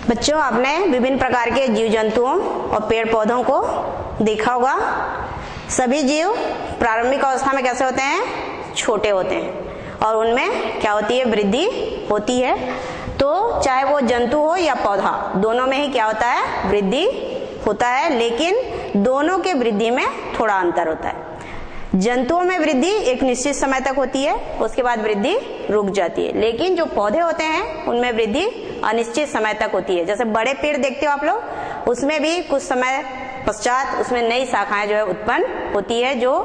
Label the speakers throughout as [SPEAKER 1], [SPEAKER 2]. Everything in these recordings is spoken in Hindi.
[SPEAKER 1] बच्चों, आपने विभिन्न प्रकार के जीव जंतुओं और पेड़ पौधों को देखा होगा। सभी जीव प्रारंभिक अवस्था में कैसे होते हैं? छोटे होते हैं और उनमें क्या होती है? वृद्धि होती है। तो चाहे वो जंतु हो या पौधा, दोनों में ही क्या होता है? वृद्धि होता है, लेकिन दोनों के वृद्धि में थोड़ा अंतर होता है। जंतुओं में वृद्धि एक निश्चित समय तक होती है, उसके बाद वृद्धि रुक जाती है, लेकिन जो पौधे होते हैं उनमें वृद्धि अनिश्चित समय तक होती है। जैसे बड़े पेड़ देखते हो आप लोग, उसमें भी कुछ समय पश्चात उसमें नई शाखाएं जो है उत्पन्न होती है, जो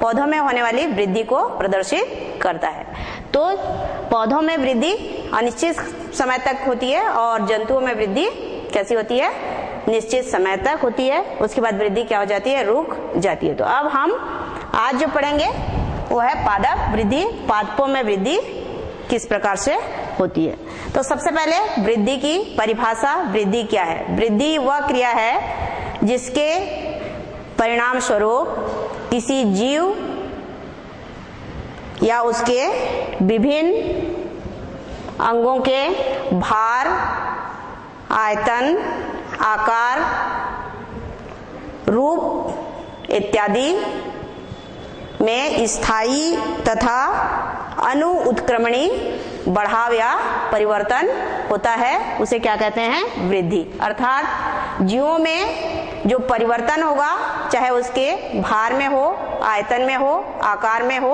[SPEAKER 1] पौधों में होने वाली वृद्धि को प्रदर्शित करता है। तो पौधों में वृद्धि अनिश्चित समय तक होती है और जंतुओं में वृद्धि कैसी होती है? निश्चित समय तक होती है, उसके बाद वृद्धि क्या हो जाती है? रुक जाती है। तो अब हम आज जो पढ़ेंगे वो है पादप वृद्धि। पादपों में वृद्धि किस प्रकार से होती है। तो सबसे पहले वृद्धि की परिभाषा। वृद्धि क्या है? वृद्धि वह क्रिया है जिसके परिणाम स्वरूप किसी जीव या उसके विभिन्न अंगों के भार, आयतन, आकार, रूप इत्यादि में स्थायी तथा अनुत्क्रमणी बढ़ाव या परिवर्तन होता है, उसे क्या कहते हैं? वृद्धि। अर्थात जीवों में जो परिवर्तन होगा, चाहे उसके भार में हो, आयतन में हो, आकार में हो,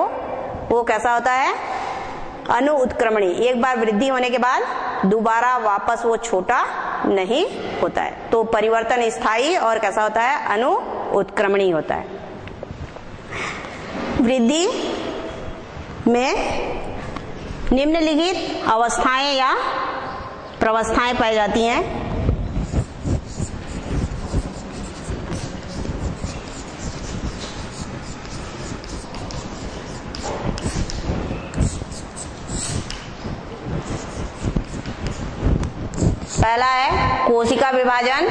[SPEAKER 1] वो कैसा होता है? अनुत्क्रमणी। एक बार वृद्धि होने के बाद दोबारा वापस वो छोटा नहीं होता है। तो परिवर्तन स्थायी और कैसा होता है? अनुत्क्रमणी होता है। वृद्धि में निम्नलिखित अवस्थाएं या प्रवस्थाएं पाई जाती हैं। पहला है कोशिका विभाजन,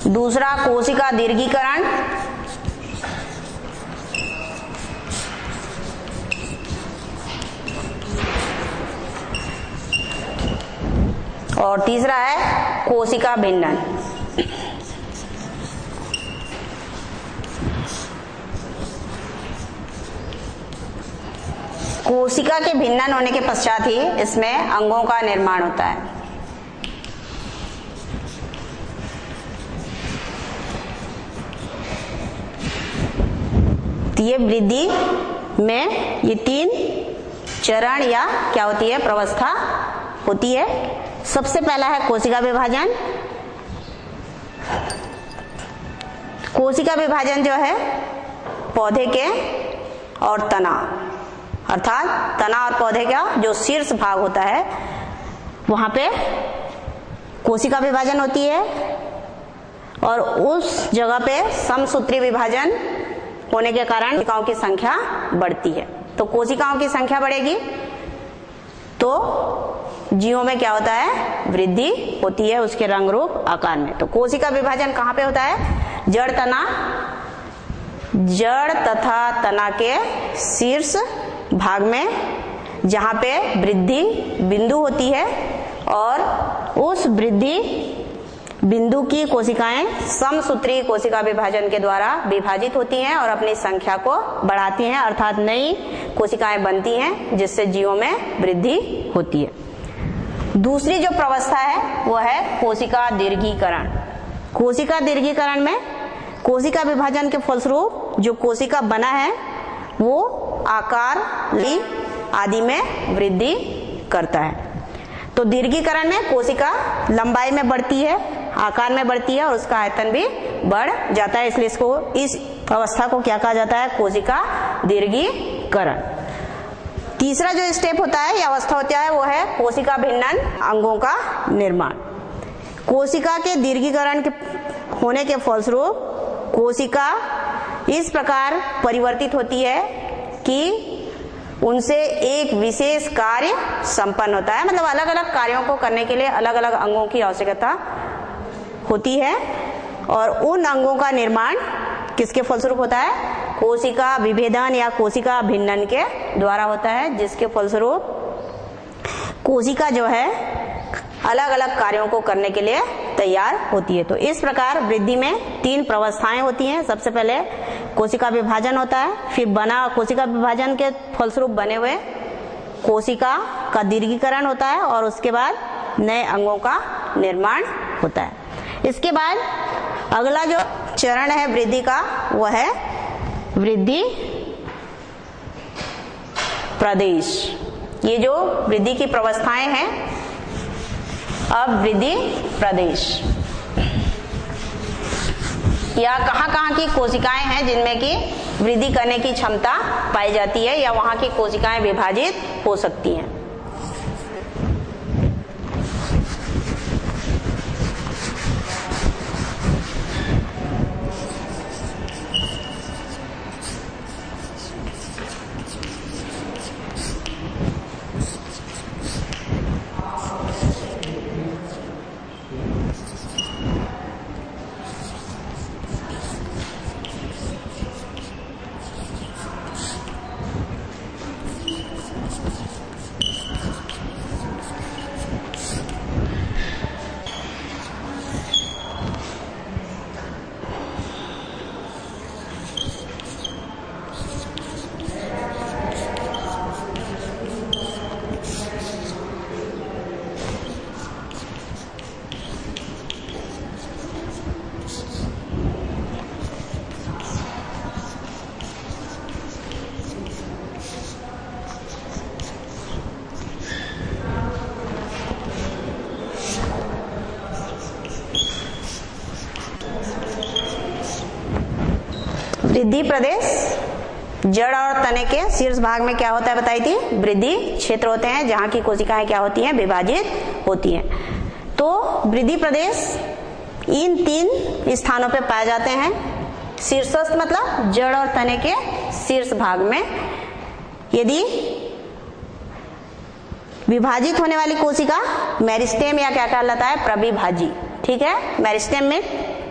[SPEAKER 1] दूसरा कोशिका दीर्घीकरण, और तीसरा है कोशिका भिन्नन। कोशिका के भिन्नन होने के पश्चात ही इसमें अंगों का निर्माण होता है। ये वृद्धि में ये 3 चरण या क्या होती है? प्रवस्था होती है। सबसे पहला है कोशिका विभाजन। कोशिका विभाजन जो है पौधे के और तना, अर्थात तना और पौधे का जो शीर्ष भाग होता है वहां पे कोशिका विभाजन होती है और उस जगह पे समसूत्री विभाजन होने के कारण कोशिकाओं की संख्या बढ़ती है। तो कोशिकाओं की संख्या बढ़ेगी तो जीवों में क्या होता है? वृद्धि होती है उसके रंग रूप आकार में। तो कोशिका विभाजन कहाँ पे होता है? जड़ तथा तना के शीर्ष भाग में, जहां पे वृद्धि बिंदु होती है और उस वृद्धि बिंदु की कोशिकाएं समसूत्री कोशिका विभाजन के द्वारा विभाजित होती हैं और अपनी संख्या को बढ़ाती हैं, अर्थात नई कोशिकाएं बनती हैं जिससे जीवों में वृद्धि होती है। दूसरी जो प्रवस्था है वो है कोशिका दीर्घीकरण। कोशिका दीर्घीकरण में कोशिका विभाजन के फलस्वरूप जो कोशिका बना है वो आकार आदि में वृद्धि करता है। तो दीर्घीकरण में कोशिका लंबाई में बढ़ती है, आकार में बढ़ती है और उसका आयतन भी बढ़ जाता है, इसलिए इसको इस अवस्था को क्या कहा जाता है? कोशिका दीर्घीकरण। तीसरा जो स्टेप होता है या अवस्था होता है वो है कोशिका भिन्नन, अंगों का निर्माण। कोशिका के दीर्घीकरण के होने के फलस्वरूप कोशिका इस प्रकार परिवर्तित होती है कि उनसे एक विशेष कार्य संपन्न होता है। मतलब अलग अलग कार्यों को करने के लिए अलग अलग अंगों की आवश्यकता होती है और उन अंगों का निर्माण किसके फलस्वरूप होता है? कोशिका विभेदन या कोशिका भिन्नन के द्वारा होता है, जिसके फलस्वरूप कोशिका जो है अलग अलग कार्यों को करने के लिए तैयार होती है। तो इस प्रकार वृद्धि में 3 प्रवस्थाएं होती हैं। सबसे पहले कोशिका विभाजन होता है, फिर बना कोशिका विभाजन के फलस्वरूप बने हुए कोशिका का दीर्घीकरण होता है और उसके बाद नए अंगों का निर्माण होता है। इसके बाद अगला जो चरण है वृद्धि का वह है वृद्धि प्रदेश। ये जो वृद्धि की प्रवस्थाएं हैं, अब वृद्धि प्रदेश या कहाँ की कोशिकाएं हैं जिनमें कि वृद्धि करने की क्षमता पाई जाती है या वहां की कोशिकाएं विभाजित हो सकती हैं। वृद्धि प्रदेश जड़ और तने के शीर्ष भाग में क्या होता है बताई थी, वृद्धि क्षेत्र होते हैं जहां की कोशिकाएं क्या होती हैं, विभाजित होती हैं। तो वृद्धि प्रदेश इन 3 स्थानों पे पाए जाते हैं। शीर्षस्थ मतलब जड़ और तने के शीर्ष भाग में यदि विभाजित होने वाली कोशिका मेरिस्टेम या क्या कहलाता है, प्रविभाजी। ठीक है, मेरिस्टेम में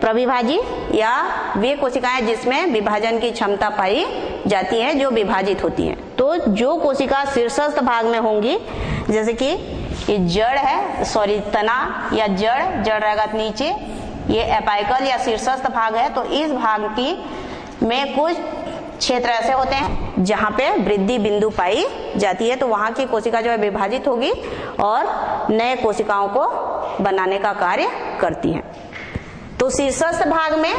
[SPEAKER 1] प्रविभाजी या वे कोशिकाएं जिसमें विभाजन की क्षमता पाई जाती है, जो विभाजित होती हैं। तो जो कोशिका शीर्षस्थ भाग में होंगी, जैसे कि ये जड़ है, सॉरी तना या जड़ रहेगा नीचे, ये एपाइकल या शीर्षस्थ भाग है। तो इस भाग की में कुछ क्षेत्र ऐसे होते हैं जहां पे वृद्धि बिंदु पाई जाती है। तो वहां की कोशिका जो है विभाजित होगी और नए कोशिकाओं को बनाने का कार्य करती है। तो शीर्षस्थ भाग में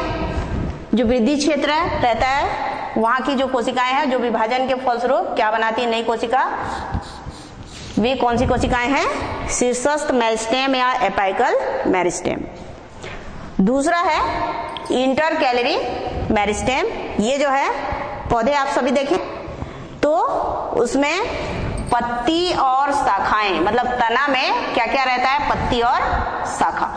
[SPEAKER 1] जो वृद्धि क्षेत्र रहता है, वहां की जो कोशिकाएं हैं जो विभाजन के फलस्वरूप क्या बनाती है, नई कोशिका। वे कौन सी कोशिकाएं हैं, शीर्षस्थ मेरिस्टेम या एपाइकल मेरिस्टेम। दूसरा है इंटरकैलरी मेरिस्टेम। ये जो है पौधे आप सभी देखें तो उसमें पत्ती और शाखाएं, मतलब तना में क्या क्या रहता है, पत्ती और शाखा।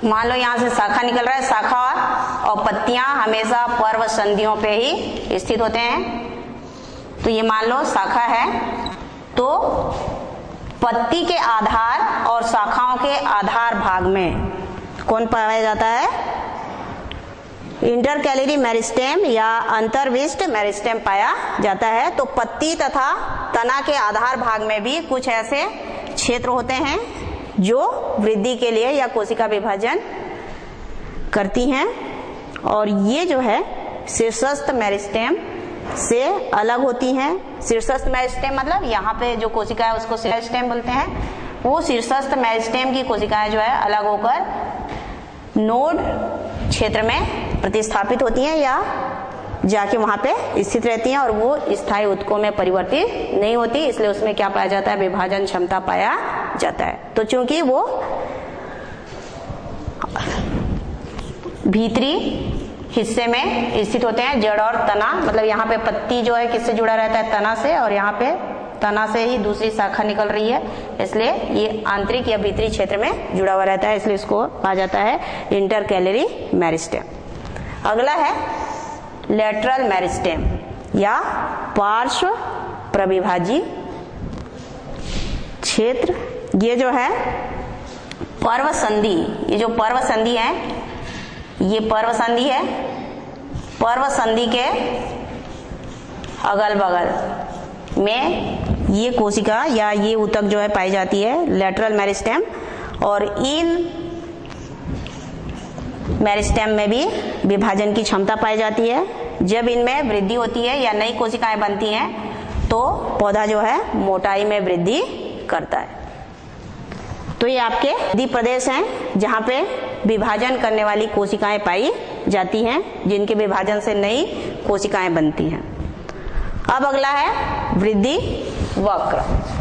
[SPEAKER 1] मान लो यहां से शाखा निकल रहा है, शाखा और पत्तियां हमेशा पर्व संधियों पे ही स्थित होते हैं। तो ये मान लो शाखा है, तो पत्ती के आधार और शाखाओं के आधार भाग में कौन पाया जाता है, इंटरकैलरी मेरिस्टेम या अंतर्विष्ट मेरिस्टेम पाया जाता है। तो पत्ती तथा तना के आधार भाग में भी कुछ ऐसे क्षेत्र होते हैं जो वृद्धि के लिए या कोशिका विभाजन करती हैं, और ये जो है शीर्षस्थ मेरिस्टेम से अलग होती हैं। क्षीरस्थ मेरिस्टेम मतलब यहाँ पे जो कोशिका है उसको मेरिस्टेम बोलते हैं। वो शीर्षस्थ मेरिस्टेम की कोशिकाएं जो है अलग होकर नोड क्षेत्र में प्रतिस्थापित होती हैं या जाके वहां पे स्थित रहती हैं, और वो स्थायी ऊतकों में परिवर्तित नहीं होती, इसलिए उसमें क्या पाया जाता है, विभाजन क्षमता पाया जाता है। तो चूंकि वो भीतरी हिस्से में स्थित होते हैं, जड़ और तना, मतलब यहाँ पे पत्ती जो है किससे जुड़ा रहता है, तना से, और यहाँ पे तना से ही दूसरी शाखा निकल रही है, इसलिए ये आंतरिक या भीतरी क्षेत्र में जुड़ा हुआ रहता है, इसलिए इसको कहा जाता है इंटरकैलरी मेरिस्टेम। अगला है लेटरल मेरिस्टेम या पार्श्व प्रविभाजी क्षेत्र। ये जो है पर्व संधि, ये जो पर्व संधि है, ये पर्व संधि है। पर्व संधि के अगल बगल में ये कोशिका या ये ऊतक जो है पाई जाती है, लेटरल मेरिस्टेम। और इन मेरिस्टेम में भी विभाजन की क्षमता पाई जाती है। जब इनमें वृद्धि होती है या नई कोशिकाएं बनती हैं तो पौधा जो है मोटाई में वृद्धि करता है। तो ये आपके वृद्धि प्रदेश हैं जहां पे विभाजन करने वाली कोशिकाएं पाई जाती हैं, जिनके विभाजन से नई कोशिकाएं बनती हैं। अब अगला है वृद्धि वक्र।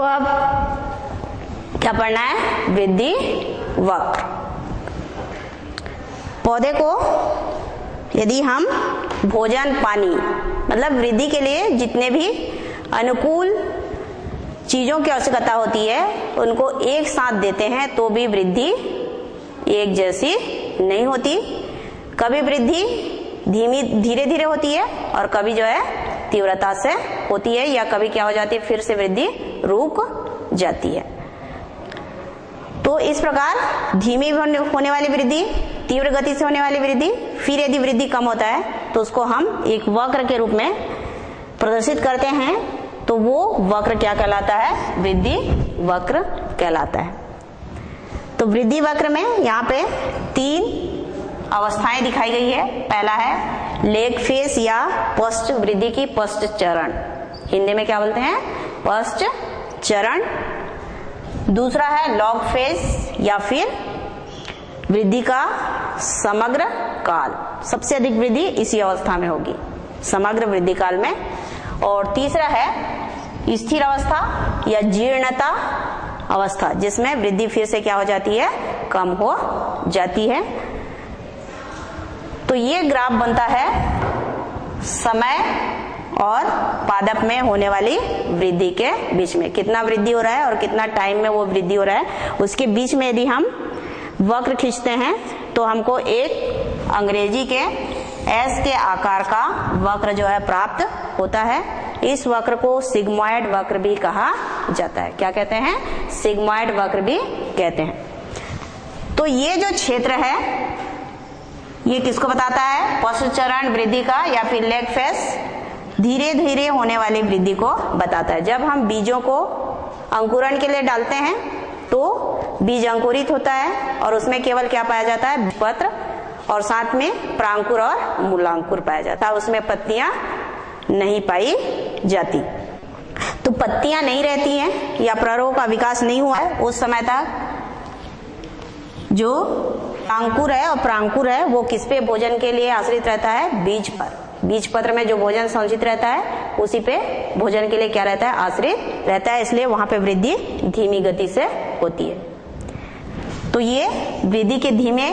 [SPEAKER 1] अब क्या पढ़ना है? वृद्धि वक्र। पौधे को यदि हम भोजन पानी मतलब वृद्धि के लिए जितने भी अनुकूल चीजों की आवश्यकता होती है उनको एक साथ देते हैं तो भी वृद्धि एक जैसी नहीं होती। कभी वृद्धि धीरे धीरे होती है और कभी जो है तीव्रता से होती है, या कभी क्या हो जाती है फिर से वृद्धि रुक जाती है। तो इस प्रकार धीमी होने वाली वृद्धि, तीव्र गति से होने वाली वृद्धि, फिर यदि वृद्धि कम होता है तो उसको हम एक वक्र के रूप में प्रदर्शित करते हैं, तो वो वक्र क्या कहलाता है? वृद्धि वक्र कहलाता है। तो वृद्धि वक्र में यहाँ पे 3 अवस्थाएं दिखाई गई है। पहला है लेग फेस या पश्च वृद्धि की पश्च चरण, हिंदी में क्या बोलते हैं? पश्च चरण। दूसरा है लॉग फेस या फिर वृद्धि का समग्र काल, सबसे अधिक वृद्धि इसी अवस्था में होगी, समग्र वृद्धि काल में। और तीसरा है स्थिर अवस्था या जीर्णता अवस्था, जिसमें वृद्धि फिर से क्या हो जाती है? कम हो जाती है। तो ये ग्राफ बनता है समय और पादप में होने वाली वृद्धि के बीच में, कितना वृद्धि हो रहा है और कितना टाइम में वो वृद्धि हो रहा है, उसके बीच में यदि हम वक्र खींचते हैं तो हमको एक अंग्रेजी के एस के आकार का वक्र जो है प्राप्त होता है। इस वक्र को सिग्मॉइड वक्र भी कहा जाता है। क्या कहते हैं? सिग्मॉइड वक्र भी कहते हैं। तो ये जो क्षेत्र है ये किसको बताता है? पशु चरण वृद्धि का या फिर लेग फेस धीरे धीरे होने वाली वृद्धि को बताता है। जब हम बीजों को अंकुरण के लिए डालते हैं तो बीज अंकुरित होता है और उसमें केवल क्या पाया जाता है? पत्र और साथ में प्रांकुर और मूलांकुर पाया जाता है, उसमें पत्तियां नहीं पाई जाती। तो पत्तियां नहीं रहती हैं या प्ररोह का विकास नहीं हुआ है उस समय तक जो अंकुर है और प्रांकुर है वो किस पे भोजन के लिए आश्रित रहता है? बीज पर। बीज पत्र में जो भोजन संचित रहता है उसी पे भोजन के लिए क्या रहता है? आश्रित रहता है, इसलिए वहां पे वृद्धि धीमी गति से होती है। तो ये वृद्धि के धीमे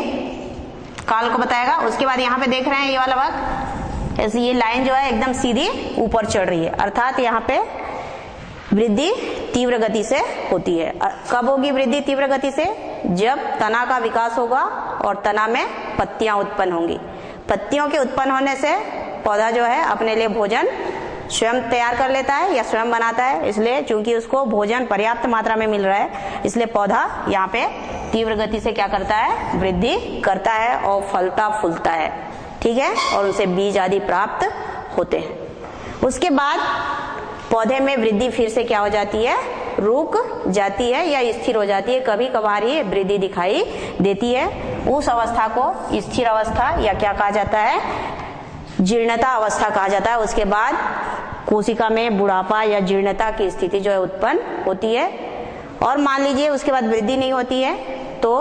[SPEAKER 1] काल को बताएगा। उसके बाद यहाँ पे देख रहे हैं ये वाला भाग, ऐसे ये लाइन जो है एकदम सीधी ऊपर चढ़ रही है, अर्थात यहाँ पे वृद्धि तीव्र गति से होती है। कब होगी वृद्धि तीव्र गति से? जब तना का विकास होगा और तना में पत्तियां उत्पन्न होंगी। पत्तियों के उत्पन्न होने से पौधा जो है अपने लिए भोजन स्वयं तैयार कर लेता है या स्वयं बनाता है, इसलिए चूंकि उसको भोजन पर्याप्त मात्रा में मिल रहा है इसलिए पौधा यहाँ पे तीव्र गति से क्या करता है? वृद्धि करता है और फलता फूलता है, ठीक है, और उनसे बीज आदि प्राप्त होते हैं। उसके बाद पौधे में वृद्धि फिर से क्या हो जाती है? रुक जाती है या स्थिर हो जाती है। कभी कभार ये वृद्धि दिखाई देती है। उस अवस्था को स्थिर अवस्था या क्या कहा जाता है? जीर्णता अवस्था कहा जाता है। उसके बाद कोशिका में बुढ़ापा या जीर्णता की स्थिति जो है उत्पन्न होती है। और मान लीजिए उसके बाद वृद्धि नहीं होती है तो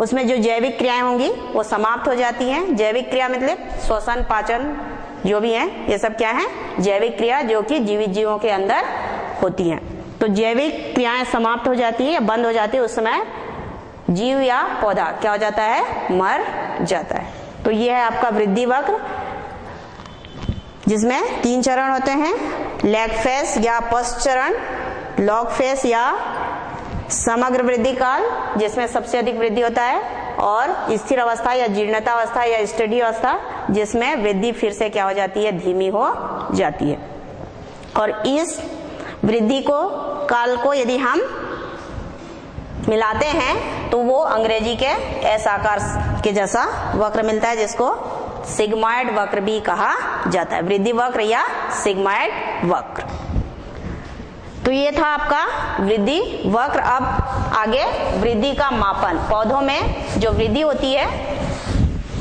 [SPEAKER 1] उसमें जो जैविक क्रियाएं होंगी वो समाप्त हो जाती हैं। जैविक क्रिया मतलब श्वसन पाचन जो भी है ये सब क्या है? जैविक क्रिया जो कि जीवित जीवों के अंदर होती हैं। तो जैविक क्रियाएं समाप्त हो जाती है या बंद हो जाती है, उस समय जीव या पौधा क्या हो जाता है? मर जाता है। तो ये है आपका वृद्धि वक्र जिसमें 3 चरण होते हैं, लैग फेस या पश्च चरण, लॉग फेस या समग्र वृद्धि काल जिसमें सबसे अधिक वृद्धि होता है, और स्थिर अवस्था या जीर्णता अवस्था या स्टडी अवस्था जिसमें वृद्धि फिर से क्या हो जाती है? धीमी हो जाती है। और इस वृद्धि को काल को यदि हम मिलाते हैं तो वो अंग्रेजी के एस आकार के जैसा वक्र मिलता है जिसको सिग्मॉइड वक्र भी कहा जाता है, वृद्धि वक्र या सिग्मॉइड वक्र। तो ये था आपका वृद्धि वक्र। अब आगे वृद्धि का मापन, पौधों में जो वृद्धि होती है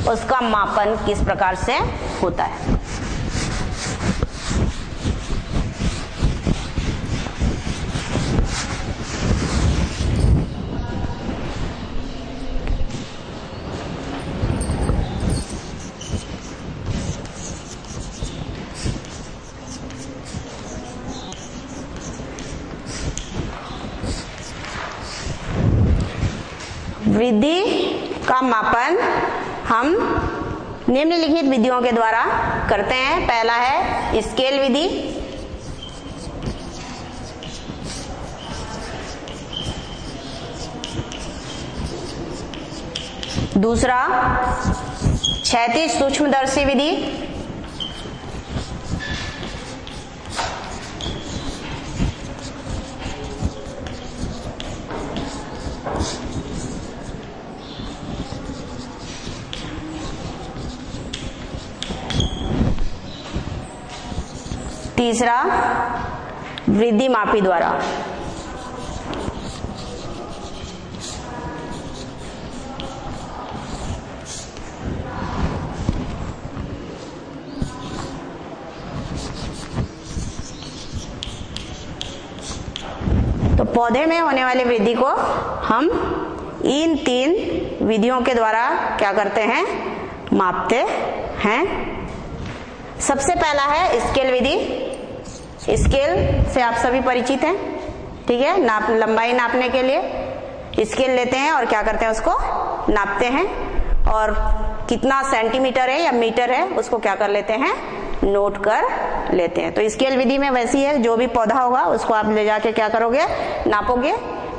[SPEAKER 1] उसका मापन किस प्रकार से होता है। वृद्धि का मापन हम निम्नलिखित विधियों के द्वारा करते हैं। पहला है स्केल विधि, दूसरा क्षैतिज सूक्ष्मदर्शी विधि, तीसरा वृद्धि मापी द्वारा, तो पौधे में होने वाली वृद्धि को हम इन 3 विधियों के द्वारा क्या करते हैं? मापते हैं। सबसे पहला है स्केल विधि। स्केल से आप सभी परिचित हैं, ठीक है, लंबाई नापने के लिए स्केल लेते हैं और क्या करते हैं? उसको नापते हैं और कितना सेंटीमीटर है या मीटर है उसको क्या कर लेते हैं? नोट कर लेते हैं। तो स्केल विधि में वैसी है, जो भी पौधा होगा उसको आप ले जाके क्या करोगे? नापोगे,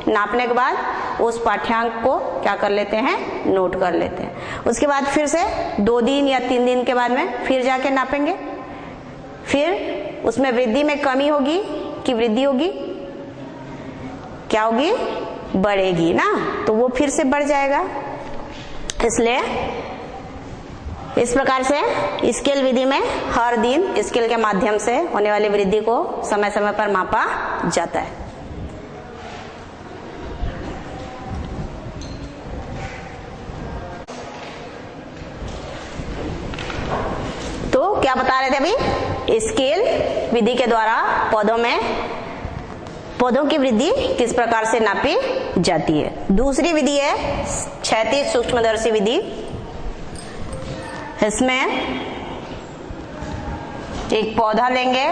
[SPEAKER 1] नापने के बाद उस पाठ्यांक को क्या कर लेते हैं, नोट कर लेते हैं। उसके बाद फिर से 2 दिन या 3 दिन के बाद में फिर जाके नापेंगे, फिर उसमें वृद्धि में कमी होगी कि वृद्धि होगी, क्या होगी, बढ़ेगी ना, तो वो फिर से बढ़ जाएगा। इसलिए इस प्रकार से स्केल विधि में हर दिन स्केल के माध्यम से होने वाली वृद्धि को समय समय पर मापा जाता है। तो क्या बता रहे थे अभी, स्केल विधि के द्वारा पौधों की वृद्धि किस प्रकार से नापी जाती है। दूसरी विधि है क्षैतिज सूक्ष्मदर्शी विधि। इसमें एक पौधा लेंगे,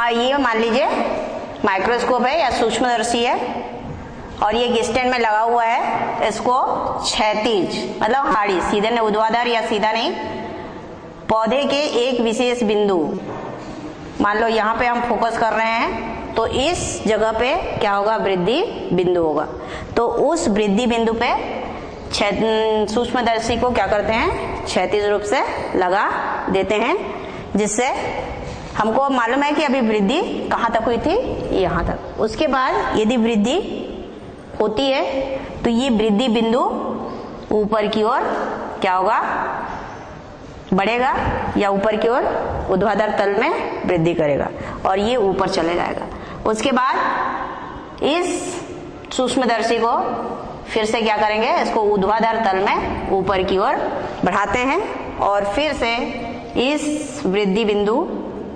[SPEAKER 1] ये मान लीजिए माइक्रोस्कोप है या सूक्ष्मदर्शी है और ये स्टैंड में लगा हुआ है। इसको क्षैतिज मतलब आड़ी, सीधे नहीं, ऊर्ध्वाधर या सीधा नहीं, पौधे के एक विशेष बिंदु, मान लो यहाँ पे हम फोकस कर रहे हैं तो इस जगह पे क्या होगा, वृद्धि बिंदु होगा। तो उस वृद्धि बिंदु पे सूक्ष्मदर्शी को क्या करते हैं, क्षैतिज रूप से लगा देते हैं, जिससे हमको मालूम है कि अभी वृद्धि कहाँ तक हुई थी, यहाँ तक। उसके बाद यदि वृद्धि होती है तो ये वृद्धि बिंदु ऊपर की ओर क्या होगा, बढ़ेगा या ऊपर की ओर ऊर्ध्वाधर तल में वृद्धि करेगा और ये ऊपर चले जाएगा। उसके बाद इस सूक्ष्मदर्शी को फिर से क्या करेंगे, इसको ऊर्ध्वाधर तल में ऊपर की ओर बढ़ाते हैं और फिर से इस वृद्धि बिंदु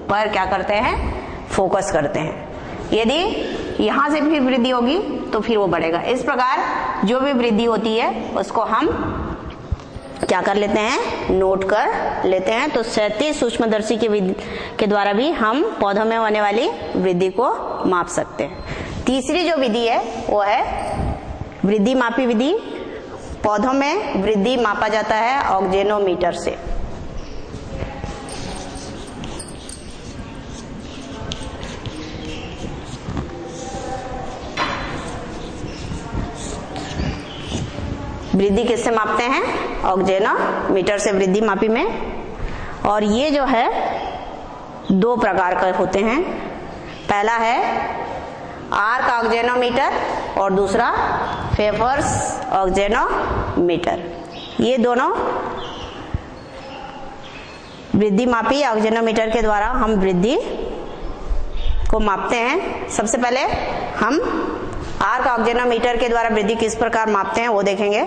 [SPEAKER 1] पर क्या करते हैं, फोकस करते हैं। यदि यहां से भी वृद्धि होगी तो फिर वो बढ़ेगा। इस प्रकार जो भी वृद्धि होती है उसको हम क्या कर लेते हैं, नोट कर लेते हैं। तो क्षैतिज सूक्ष्मदर्शी के द्वारा भी हम पौधों में होने वाली वृद्धि को माप सकते हैं। तीसरी जो विधि है वो है वृद्धि मापी विधि। पौधों में वृद्धि मापा जाता है ऑक्जेनोमीटर से। वृद्धि किससे मापते हैं, ऑक्जेनोमीटर से वृद्धि मापी में। और ये जो है 2 प्रकार के होते हैं। पहला है आर्क ऑक्जेनोमीटर और दूसरा फेफर्स ऑक्जेनोमीटर। ये दोनों वृद्धि मापी ऑक्जेनोमीटर के द्वारा हम वृद्धि को मापते हैं। सबसे पहले हम आर्क ऑक्जेनोमीटर के द्वारा वृद्धि किस प्रकार मापते हैं वो देखेंगे।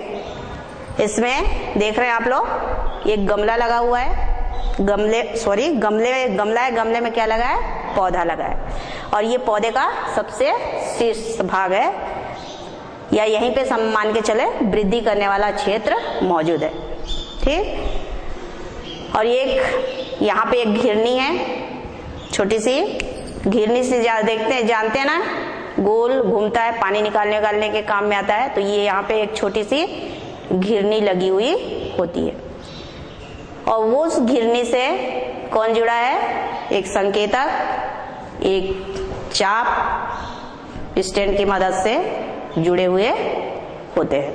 [SPEAKER 1] इसमें देख रहे हैं आप लोग, एक गमला लगा हुआ है, गमला है, गमले में क्या लगा है, पौधा लगा है और ये पौधे का सबसे शीर्ष भाग है या यहीं पे मान के चले वृद्धि करने वाला क्षेत्र मौजूद है, ठीक। और एक यहाँ पे एक घिरनी है, छोटी सी घिरनी से जानते हैं ना, गोल घूमता है, पानी निकालने के काम में आता है। तो ये यहाँ पे एक छोटी सी घिरनी लगी हुई होती है और वो उस घिरनी से कौन जुड़ा है, एक संकेतक, एक चाप स्टैंड की मदद से जुड़े हुए होते हैं।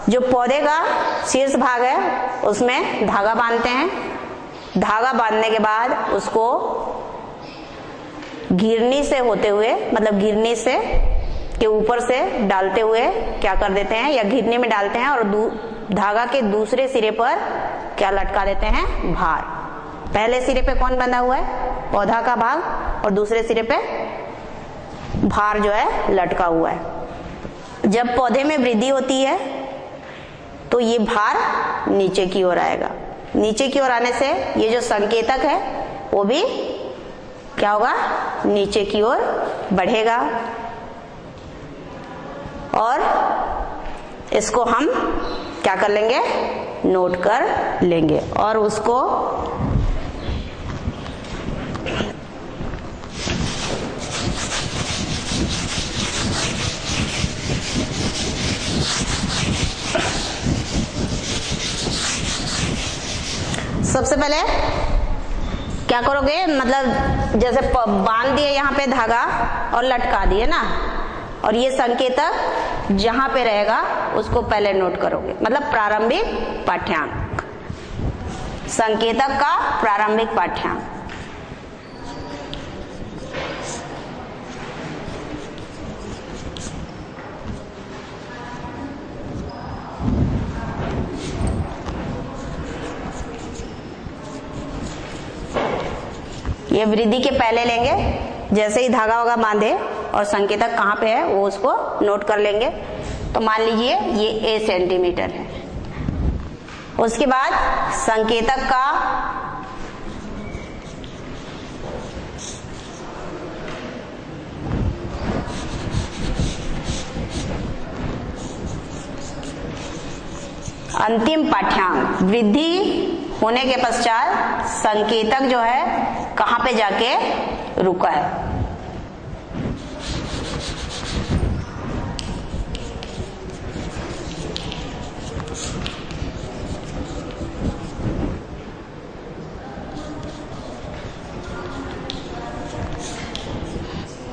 [SPEAKER 1] जो पौधे का शीर्ष भाग है उसमें धागा बांधते हैं। धागा बांधने के बाद उसको घिरनी से होते हुए, मतलब घिरनी से के ऊपर से डालते हुए क्या कर देते हैं, या घिरनी में डालते हैं और धागा के दूसरे सिरे पर क्या लटका देते हैं, भार। पहले सिरे पे कौन बंधा हुआ है? पौधा का भाग, और दूसरे सिरे पे भार जो है लटका हुआ है। जब पौधे में वृद्धि होती है तो ये भार नीचे की ओर आएगा। नीचे की ओर आने से ये जो संकेतक है वो भी क्या होगा? नीचे की ओर बढ़ेगा। और इसको हम क्या कर लेंगे? नोट कर लेंगे। और उसको सबसे पहले क्या करोगे? मतलब जैसे बांध दिए यहाँ पे धागा और लटका दिए ना, और ये संकेतक जहां पे रहेगा उसको पहले नोट करोगे। मतलब प्रारंभिक पाठ्यांक, संकेतक का प्रारंभिक पाठ्यांक। ये वृद्धि के पहले लेंगे, जैसे ही धागा वागा बांधे और संकेतक कहाँ पे है वो उसको नोट कर लेंगे। तो मान लीजिए ये a सेंटीमीटर है। उसके बाद संकेतक का अंतिम पाठ्यांक, वृद्धि होने के पश्चात संकेतक जो है कहाँ पे जाके रुका है।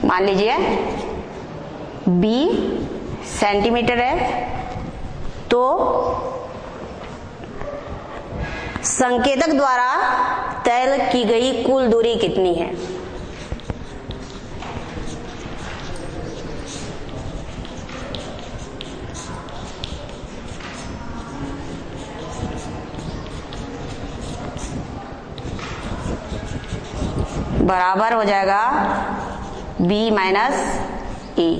[SPEAKER 1] मान लीजिए b सेंटीमीटर है, तो संकेतक द्वारा तय की गई कुल दूरी कितनी है? बराबर हो जाएगा b माइनस e।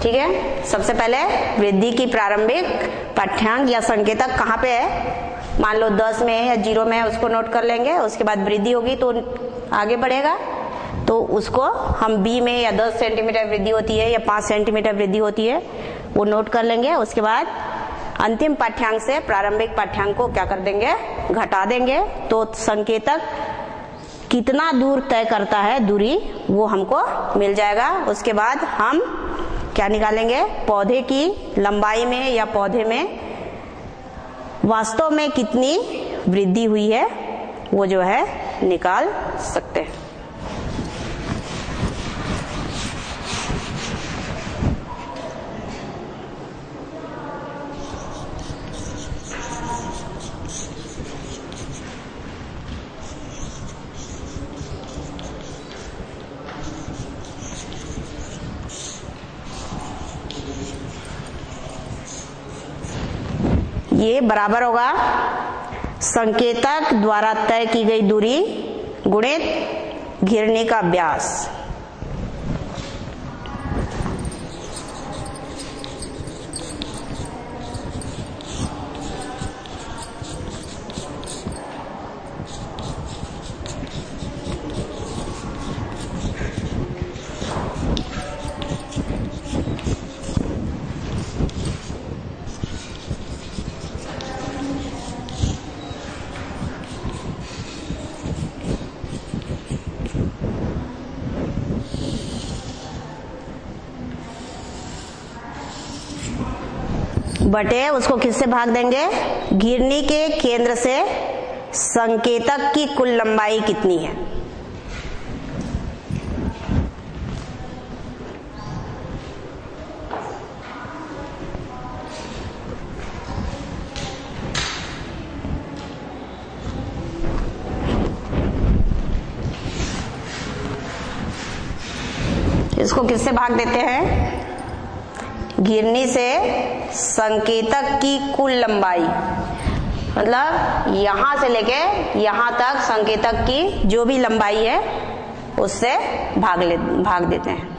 [SPEAKER 1] ठीक है। सबसे पहले वृद्धि की प्रारंभिक पाठ्यांक या संकेतक कहाँ पे है? मान लो 10 में है या 0 में है, उसको नोट कर लेंगे। उसके बाद वृद्धि होगी तो आगे बढ़ेगा, तो उसको हम b में या 10 सेंटीमीटर वृद्धि होती है या 5 सेंटीमीटर वृद्धि होती है वो नोट कर लेंगे। उसके बाद अंतिम पाठ्यांक से प्रारंभिक पाठ्यांक को क्या कर देंगे? घटा देंगे। तो संकेतक कितना दूर तय करता है दूरी वो हमको मिल जाएगा। उसके बाद हम क्या निकालेंगे? पौधे की लंबाई में या पौधे में वास्तव में कितनी वृद्धि हुई है वो जो है निकाल सकते हैं। ये बराबर होगा संकेतक द्वारा तय की गई दूरी गुणित घिरनी का व्यास। बटे उसको किससे भाग देंगे? घिरनी के केंद्र से संकेतक की कुल लंबाई कितनी है। इसको किससे भाग देते हैं? घिरनी से संकेतक की कुल लंबाई। मतलब यहां से लेके यहां तक संकेतक की जो भी लंबाई है उससे भाग देते हैं।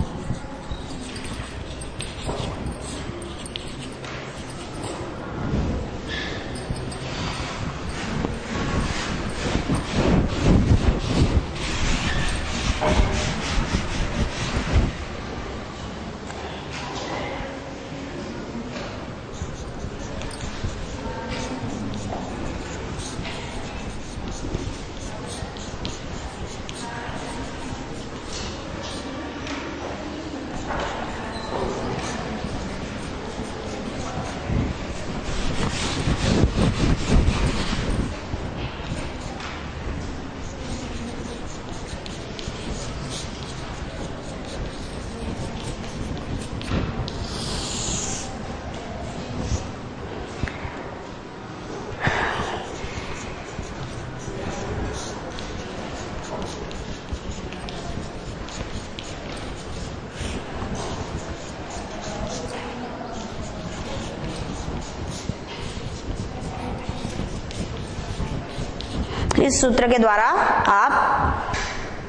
[SPEAKER 1] इस सूत्र के द्वारा आप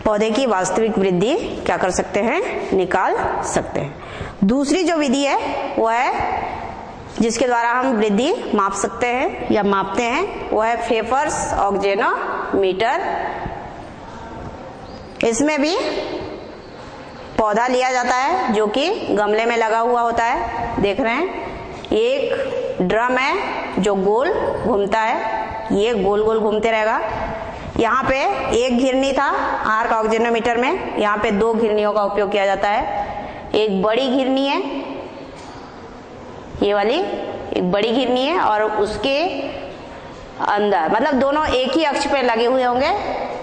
[SPEAKER 1] पौधे की वास्तविक वृद्धि क्या कर सकते हैं, निकाल सकते हैं। दूसरी जो विधि है वो है जिसके द्वारा हम वृद्धि माप सकते हैं या मापते हैं, वो है फेफर्स ऑक्जेनोमीटर। इसमें भी पौधा लिया जाता है जो कि गमले में लगा हुआ होता है। देख रहे हैं एक ड्रम है जो गोल घूमता है, ये गोल गोल घूमते रहेगा। यहाँ पे एक घिरनी था आर्क ऑक्जेनोमीटर में, यहाँ पे 2 घिरनियों का उपयोग किया जाता है। एक बड़ी घिरनी है, ये वाली एक बड़ी घिरनी है, और उसके अंदर मतलब दोनों एक ही अक्ष पे लगे हुए होंगे,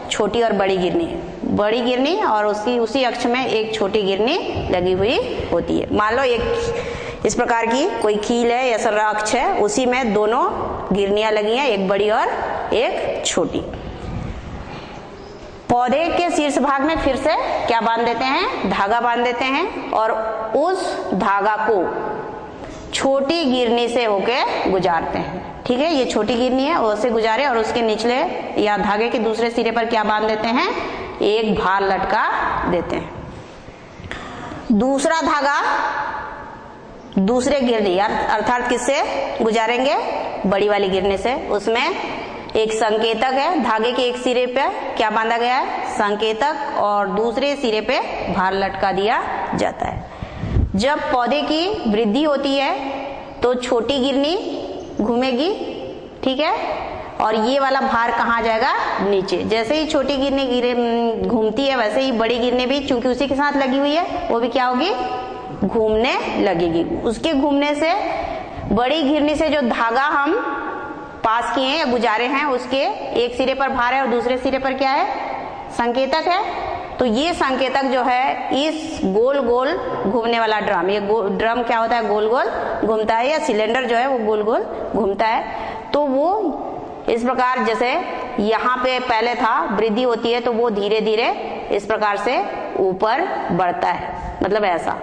[SPEAKER 1] छोटी और बड़ी घिरनी है। बड़ी घिरनी और उसी अक्ष में एक छोटी घिरनी लगी हुई होती है। मान लो एक इस प्रकार की कोई कील है या सरल अक्ष है, उसी में दोनों घिरनियां लगी हैं, एक बड़ी और एक छोटी। पौधे के शीर्ष भाग में फिर से क्या बांध देते हैं, धागा बांध देते हैं, और उस धागा को छोटी गिरनी से होके गुजारते हैं। ठीक है, ये छोटी गिरनी है, उससे गुजारे और उसके निचले या धागे के दूसरे सिरे पर क्या बांध देते हैं, एक भार लटका देते हैं। दूसरा धागा दूसरे गिरनी अर्थात किससे गुजारेंगे, बड़ी वाली गिरने से। उसमें एक संकेतक है, धागे के एक सिरे पे क्या बांधा गया है, संकेतक, और दूसरे सिरे पे भार लटका दिया जाता है। जब पौधे की वृद्धि होती है तो छोटी गिरनी घूमेगी, ठीक है, और ये वाला भार कहाँ जाएगा, नीचे। जैसे ही छोटी गिरनी घूमती है वैसे ही बड़ी गिरनी भी, चूंकि उसी के साथ लगी हुई है, वो भी क्या होगी, घूमने लगेगी। उसके घूमने से बड़ी घिरनी से जो धागा हम पास किए या गुजारे हैं, उसके एक सिरे पर भार है और दूसरे सिरे पर क्या है, संकेतक है। तो ये संकेतक जो है इस गोल गोल घूमने वाला ड्रम, ये ड्रम क्या होता है, गोल गोल घूमता है, या सिलेंडर जो है वो गोल गोल घूमता है। तो वो इस प्रकार, जैसे यहाँ पे पहले था वृद्धि होती है तो वो धीरे धीरे इस प्रकार से ऊपर बढ़ता है, मतलब ऐसा,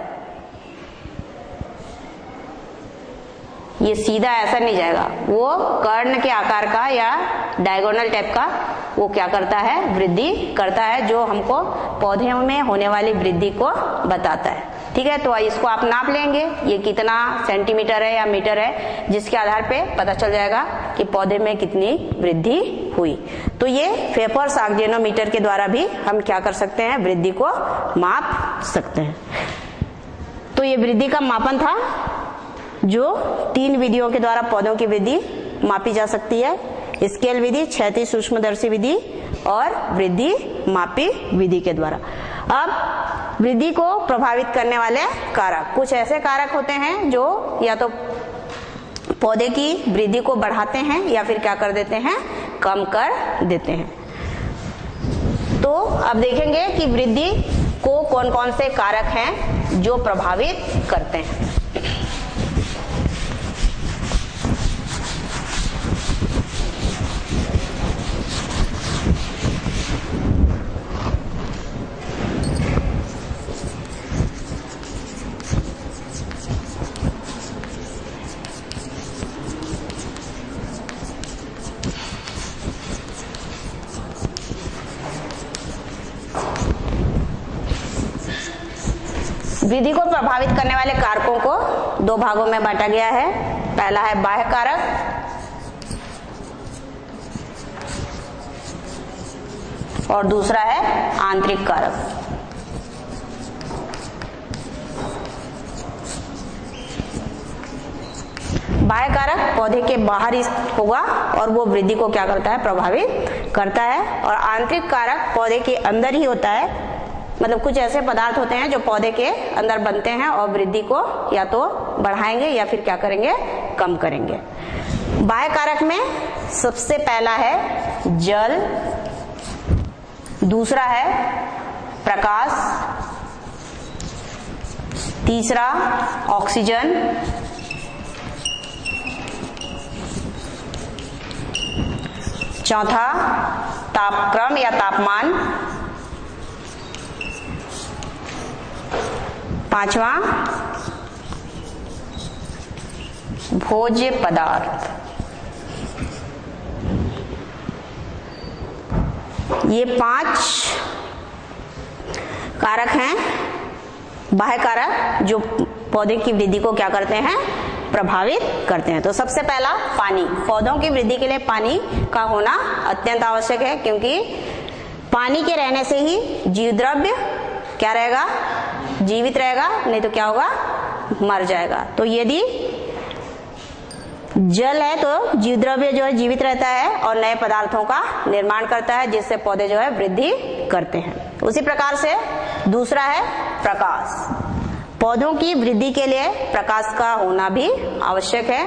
[SPEAKER 1] ये सीधा ऐसा नहीं जाएगा, वो कर्ण के आकार का या डायगोनल टाइप का वो क्या करता है, वृद्धि करता है, जो हमको पौधे में होने वाली वृद्धि को बताता है। ठीक है, तो इसको आप नाप लेंगे, ये कितना सेंटीमीटर है या मीटर है, जिसके आधार पे पता चल जाएगा कि पौधे में कितनी वृद्धि हुई। तो ये फेफर्स ऑक्जेनोमीटर के द्वारा भी हम क्या कर सकते हैं, वृद्धि को माप सकते हैं। तो ये वृद्धि का मापन था जो 3 विधियों के द्वारा पौधों की वृद्धि मापी जा सकती है, स्केल विधि, क्षैतिज सूक्ष्मदर्शी विधि और वृद्धि मापी विधि के द्वारा। अब वृद्धि को प्रभावित करने वाले कारक, कुछ ऐसे कारक होते हैं जो या तो पौधे की वृद्धि को बढ़ाते हैं या फिर क्या कर देते हैं, कम कर देते हैं। तो अब देखेंगे कि वृद्धि को कौन कौन से कारक हैं जो प्रभावित करते हैं। वृद्धि को प्रभावित करने वाले कारकों को दो भागों में बांटा गया है। पहला है बाह्य कारक और दूसरा है आंतरिक कारक। बाह्य कारक पौधे के बाहर ही होगा और वो वृद्धि को क्या करता है, प्रभावित करता है। और आंतरिक कारक पौधे के अंदर ही होता है, मतलब कुछ ऐसे पदार्थ होते हैं जो पौधे के अंदर बनते हैं और वृद्धि को या तो बढ़ाएंगे या फिर क्या करेंगे, कम करेंगे। बाह्य कारक में सबसे पहला है जल, दूसरा है प्रकाश, तीसरा ऑक्सीजन, चौथा तापक्रम या तापमान, पांचवा भोज्य पदार्थ। ये 5 कारक हैं बाह्य कारक जो पौधे की वृद्धि को क्या करते हैं, प्रभावित करते हैं। तो सबसे पहला पानी। पौधों की वृद्धि के लिए पानी का होना अत्यंत आवश्यक है, क्योंकि पानी के रहने से ही जीव द्रव्य क्या रहेगा, जीवित रहेगा, नहीं तो क्या होगा, मर जाएगा। तो यदि जल है तो जीव द्रव्य जो है जीवित रहता है और नए पदार्थों का निर्माण करता है, जिससे पौधे जो है वृद्धि करते हैं। उसी प्रकार से दूसरा है प्रकाश। पौधों की वृद्धि के लिए प्रकाश का होना भी आवश्यक है।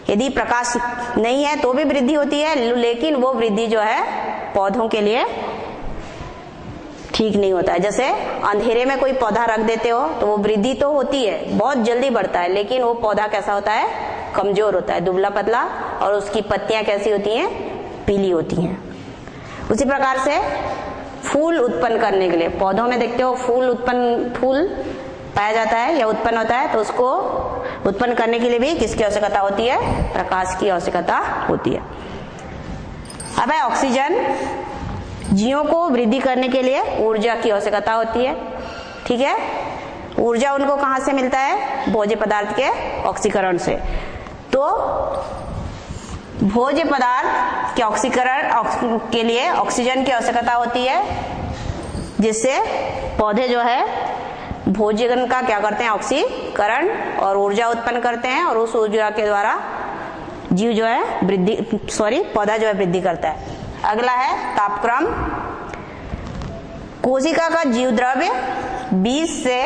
[SPEAKER 1] यदि प्रकाश नहीं है तो भी वृद्धि होती है, लेकिन वो वृद्धि जो है पौधों के लिए ठीक नहीं होता है। जैसे अंधेरे में कोई पौधा रख देते हो तो वो वृद्धि तो होती है, बहुत जल्दी बढ़ता है, लेकिन वो पौधा कैसा होता है, कमजोर होता है, दुबला पतला, और उसकी पत्तियां कैसी होती हैं, पीली होती हैं। उसी प्रकार से फूल उत्पन्न करने के लिए पौधों में देखते हो फूल पाया जाता है या उत्पन्न होता है, तो उसको उत्पन्न करने के लिए भी किसकी आवश्यकता होती है, प्रकाश की आवश्यकता होती है। अब है ऑक्सीजन। जीवों को वृद्धि करने के लिए ऊर्जा की आवश्यकता होती है, ठीक है। ऊर्जा उनको कहां से मिलता है, भोज्य पदार्थ के ऑक्सीकरण से। तो भोज्य पदार्थ के ऑक्सीकरण के लिए ऑक्सीजन की आवश्यकता होती है, जिससे पौधे जो है भोजन का क्या करते हैं, ऑक्सीकरण और ऊर्जा उत्पन्न करते हैं, और उस ऊर्जा के द्वारा जीव जो है पौधा जो है वृद्धि करता है। अगला है तापक्रम। कोशिका का जीव द्रव्य 20 से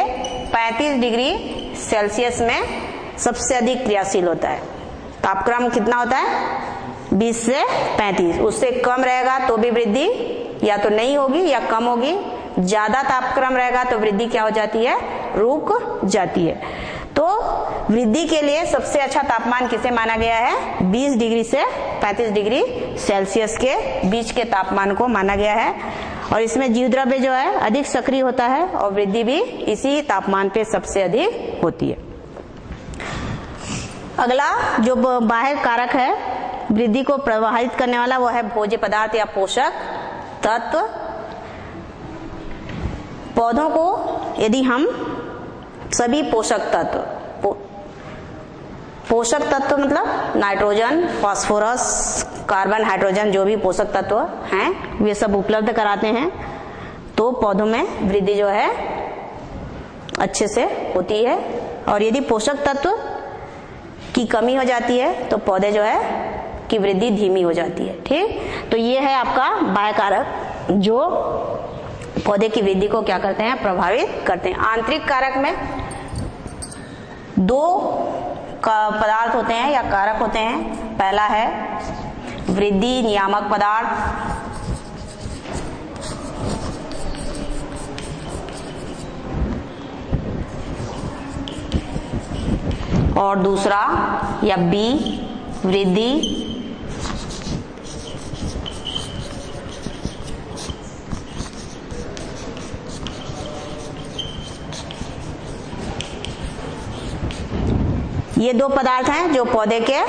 [SPEAKER 1] 35 डिग्री सेल्सियस में सबसे अधिक क्रियाशील होता है। तापक्रम कितना होता है, 20 से 35। उससे कम रहेगा तो भी वृद्धि या तो नहीं होगी या कम होगी। ज्यादा तापक्रम रहेगा तो वृद्धि क्या हो जाती है, रुक जाती है। तो वृद्धि के लिए सबसे अच्छा तापमान किसे माना गया है, 20 डिग्री से 35 डिग्री सेल्सियस के बीच के तापमान को माना गया है। और इसमें जीव द्रव्य जो है अधिक सक्रिय होता है और वृद्धि भी इसी तापमान पे सबसे अधिक होती है। अगला जो बाह्य कारक है वृद्धि को प्रभावित करने वाला, वो है भोज्य पदार्थ या पोषक तत्व। पौधों को यदि हम सभी पोषक तत्व मतलब नाइट्रोजन, फास्फोरस, कार्बन, हाइड्रोजन, जो भी पोषक तत्व हैं वे सब उपलब्ध कराते हैं, तो पौधों में वृद्धि जो है अच्छे से होती है। और यदि पोषक तत्व की कमी हो जाती है तो पौधे जो है की वृद्धि धीमी हो जाती है, ठीक। तो ये है आपका बाह्य कारक जो पौधे की वृद्धि को क्या करते हैं, प्रभावित करते हैं। आंतरिक कारक में 2 पदार्थ होते हैं या कारक होते हैं। पहला है वृद्धि नियामक पदार्थ, और दूसरा या बी वृद्धि ये 2 पदार्थ हैं जो पौधे के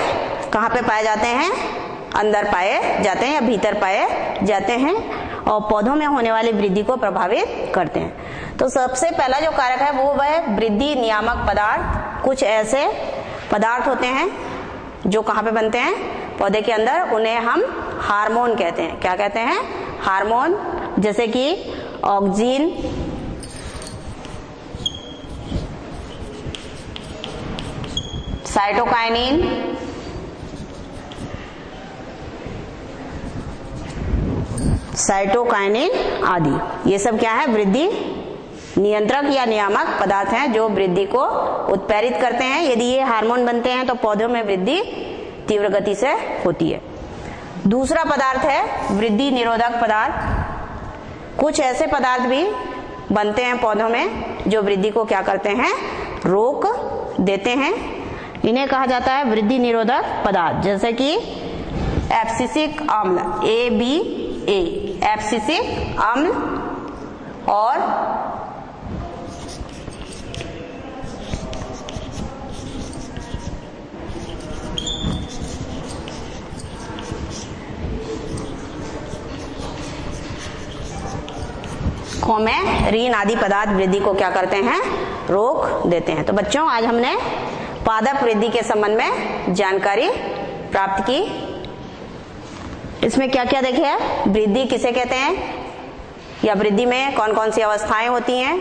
[SPEAKER 1] कहाँ पे पाए जाते हैं, अंदर पाए जाते हैं या भीतर पाए जाते हैं और पौधों में होने वाली वृद्धि को प्रभावित करते हैं। तो सबसे पहला जो कारक है वो वह वृद्धि नियामक पदार्थ। कुछ ऐसे पदार्थ होते हैं जो कहाँ पे बनते हैं, पौधे के अंदर, उन्हें हम हार्मोन कहते हैं। क्या कहते हैं? हार्मोन। जैसे कि ऑक्सीन, साइटोकाइनिन, साइटोकाइनिन आदि। ये सब क्या है? वृद्धि नियंत्रक या नियामक पदार्थ हैं जो वृद्धि को उत्प्रेरित करते हैं। यदि ये हार्मोन बनते हैं तो पौधों में वृद्धि तीव्र गति से होती है। दूसरा पदार्थ है वृद्धि निरोधक पदार्थ। कुछ ऐसे पदार्थ भी बनते हैं पौधों में जो वृद्धि को क्या करते हैं? रोक देते हैं। इन्हें कहा जाता है वृद्धि निरोधक पदार्थ। जैसे कि एब्सिसिक अम्ल, ABA, एब्सिसिक अम्ल, और में आदि पदार्थ वृद्धि को क्या करते हैं? रोक देते हैं। तो बच्चों, आज हमने पादप वृद्धि के संबंध में जानकारी प्राप्त की। इसमें क्या क्या देखे है? वृद्धि किसे कहते हैं, या वृद्धि में कौन कौन सी अवस्थाएं होती हैं,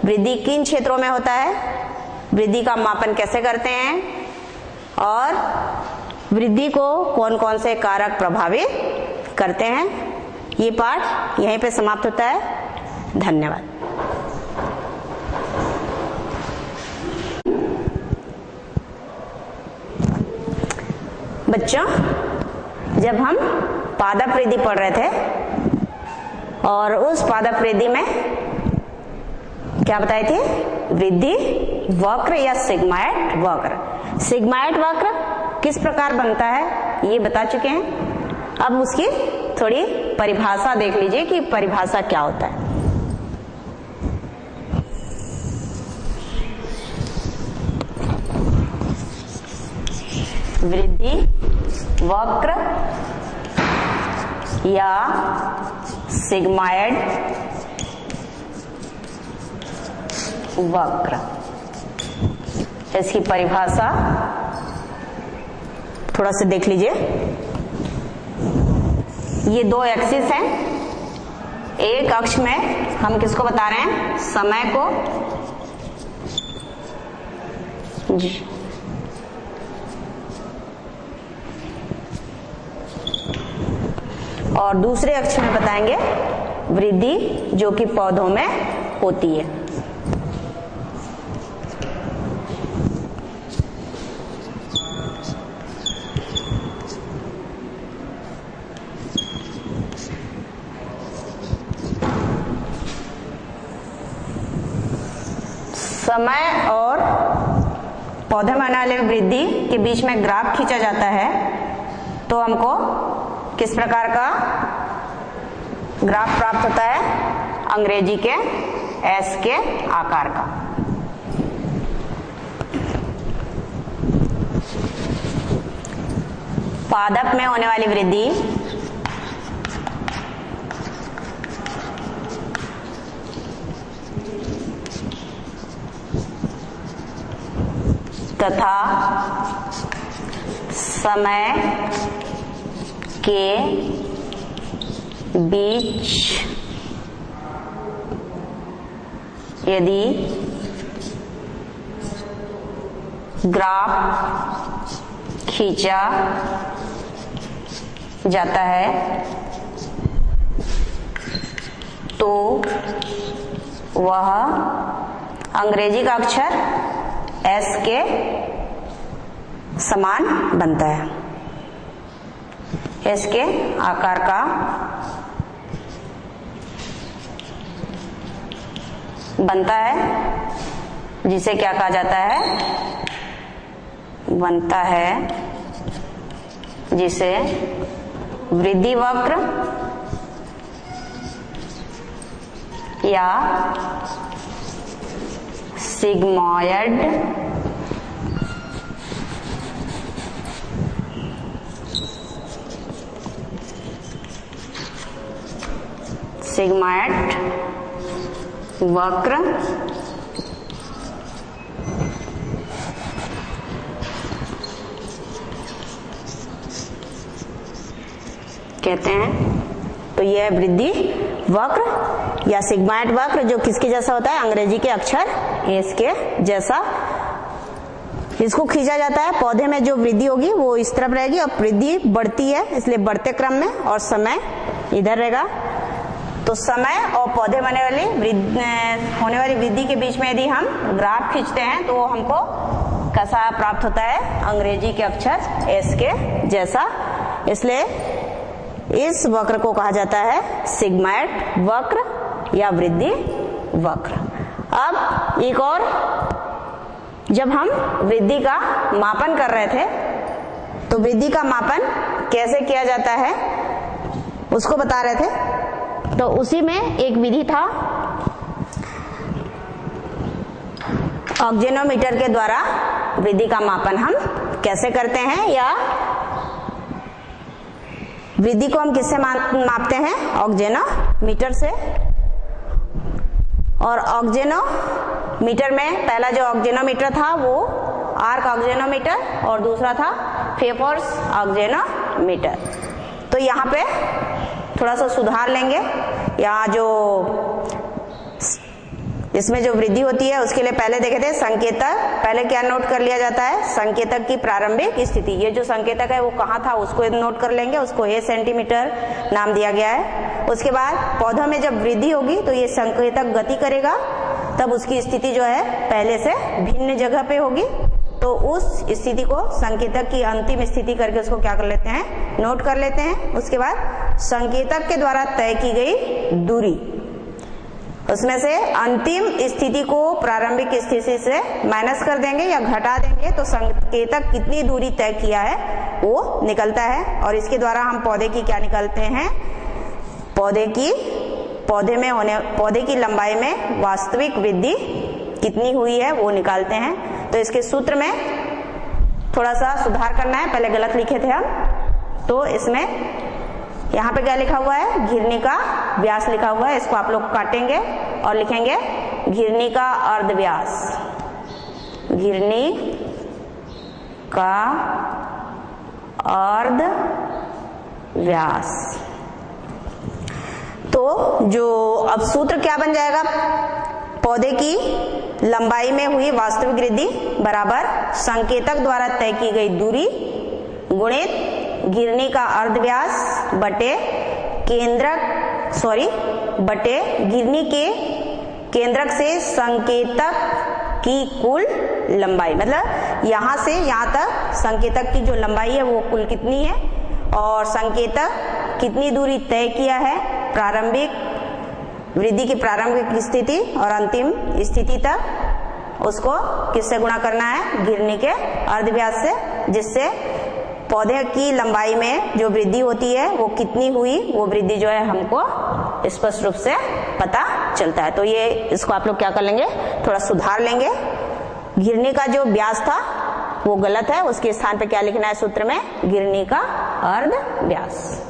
[SPEAKER 1] वृद्धि किन क्षेत्रों में होता है, वृद्धि का मापन कैसे करते हैं, और वृद्धि को कौन कौन से कारक प्रभावित करते हैं। ये पाठ यहीं पे समाप्त होता है। धन्यवाद। बच्चों, जब हम पादप वृद्धि पढ़ रहे थे और उस पादप वृद्धि में क्या बताई थी? वृद्धि वक्र या सिग्माइड वक्र। सिग्माइड वक्र किस प्रकार बनता है ये बता चुके हैं। अब उसकी थोड़ी परिभाषा देख लीजिए कि परिभाषा क्या होता है। वृद्धि वक्र या सिग्माइड वक्र, इसकी परिभाषा थोड़ा सा देख लीजिए। ये दो एक्सिस हैं। एक अक्ष में हम किसको बता रहे हैं? समय को जी। और दूसरे अक्ष में बताएंगे वृद्धि जो कि पौधों में होती है। समय और पौधे में आने वाले वृद्धि के बीच में ग्राफ खींचा जाता है तो हमको किस प्रकार का ग्राफ प्राप्त होता है? अंग्रेजी के एस के आकार का। पादप में होने वाली वृद्धि तथा समय के बीच यदि ग्राफ खींचा जाता है तो वह अंग्रेजी का अक्षर एस के समान बनता है, एस के आकार का बनता है, जिसे क्या कहा जाता है? बनता है जिसे वृद्धि वक्र या सिग्मॉयड वक्र कहते हैं। तो यह वृद्धि वक्र या सिग्माइड वक्र जो किसके जैसा होता है, अंग्रेजी के अक्षर एस के जैसा। इसको खींचा जाता है, पौधे में जो वृद्धि होगी वो इस तरफ रहेगी और वृद्धि बढ़ती है इसलिए बढ़ते क्रम में, और समय इधर रहेगा। तो समय और पौधे होने वाली वृद्धि के बीच में यदि हम ग्राफ खींचते हैं तो हमको कैसा प्राप्त होता है, अंग्रेजी के अक्षर एस के जैसा। इसलिए इस वक्र को कहा जाता है सिग्माइड वक्र या वृद्धि वक्र। अब एक और, जब हम वृद्धि का मापन कर रहे थे तो वृद्धि का मापन कैसे किया जाता है उसको बता रहे थे। तो उसी में एक विधि था, ऑक्जेनोमीटर के द्वारा वृद्धि का मापन हम कैसे करते हैं, या वृद्धि को हम किससे मापते हैं, ऑक्जेनोमीटर से। और ऑक्जेनोमीटर में पहला जो ऑक्जेनोमीटर था वो आर्क ऑक्जेनोमीटर और दूसरा था फेफर्स ऑक्जेनोमीटर। तो यहाँ पे थोड़ा सा सुधार लेंगे। यहाँ जो इसमें जो वृद्धि होती है उसके लिए पहले देखे थे संकेतक, पहले क्या नोट कर लिया जाता है, संकेतक की प्रारंभिक स्थिति। ये जो संकेतक है वो कहाँ था उसको नोट कर लेंगे, उसको ए सेंटीमीटर नाम दिया गया है। उसके बाद पौधों में जब वृद्धि होगी तो ये संकेतक गति करेगा, तब उसकी स्थिति जो है पहले से भिन्न जगह पे होगी। तो उस स्थिति को संकेतक की अंतिम स्थिति करके उसको क्या कर लेते हैं, नोट कर लेते हैं। उसके बाद संकेतक के द्वारा तय की गई दूरी, उसमें से अंतिम स्थिति को प्रारंभिक स्थिति से माइनस कर देंगे या घटा देंगे तो संकेतक कितनी दूरी तय किया है वो निकलता है। और इसके द्वारा हम पौधे की क्या निकालते हैं, पौधे की लंबाई में वास्तविक वृद्धि कितनी हुई है वो निकालते हैं। तो इसके सूत्र में थोड़ा सा सुधार करना है, पहले गलत लिखे थे हम। तो इसमें यहाँ पे क्या लिखा हुआ है, घिरनी का व्यास लिखा हुआ है, इसको आप लोग काटेंगे और लिखेंगे घिरनी का अर्ध व्यास, घिरनी का अर्ध व्यास। तो जो अब सूत्र क्या बन जाएगा, पौधे की लंबाई में हुई वास्तविक वृद्धि बराबर संकेतक द्वारा तय की गई दूरी गुणित घिरनी का अर्धव्यास बटे घिरनी के केंद्रक से संकेतक की कुल लंबाई। मतलब यहां से यहां तक संकेतक की जो लंबाई है वो कुल कितनी है, और संकेतक कितनी दूरी तय किया है प्रारंभिक वृद्धि की प्रारंभिक स्थिति और अंतिम स्थिति तक, उसको किससे गुणा करना है, घिरनी के अर्धव्यास से, जिससे पौधे की लंबाई में जो वृद्धि होती है वो कितनी हुई, वो वृद्धि जो है हमको स्पष्ट रूप से पता चलता है। तो ये इसको आप लोग क्या कर लेंगे, थोड़ा सुधार लेंगे। घिरनी का जो व्यास था वो गलत है, उसके स्थान पे क्या लिखना है सूत्र में, घिरनी का अर्ध व्यास।